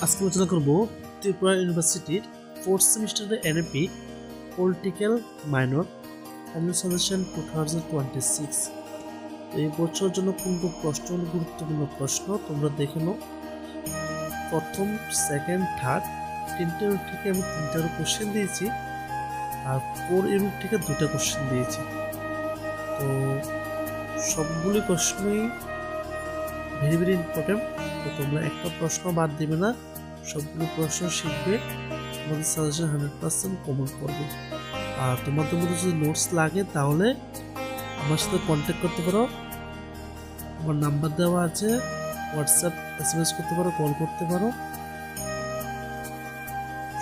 আজকে আলোচনা করব ত্রিপুরা ইউনিভার্সিটির 4th সেমিস্টারের NAP political minor final suggestion 2026। এই বছরের জন্য কোন কোন প্রশ্ন গুরুত্বপূর্ণ প্রশ্ন তোমরা দেখে নাও। প্রথম, সেকেন্ড, থার্ড তিনটে ইউনিট থেকে আমি তিনটা কোশ্চেন দিয়েছি, আর 4 ইউনিট থেকে 2টা কোশ্চেন দিয়েছি। তো সবগুলি প্রশ্নই ভেরি ভেরি ইম্পর্টেন্ট। তো তোমরা একটা প্রশ্ন বাদ দিবে না, সবগুলো প্রশ্ন শিখবে, তোমাদের সাজেশন 100% কমন করবে। আর তোমাদের মধ্যে যদি নোটস লাগে তাহলে আমার সাথে কন্ট্যাক্ট করতে পারো, আমার নাম্বার দেওয়া আছে, হোয়াটসঅ্যাপ এসএমএস করতে পারো, কল করতে পারো।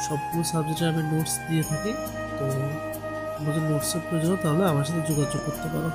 সবগুলো সাবজেক্টে আমি নোটস দিয়ে থাকি। তো তোমাদের নোটসের প্রয়োজন তাহলে আমার সাথে যোগাযোগ করতে পারো।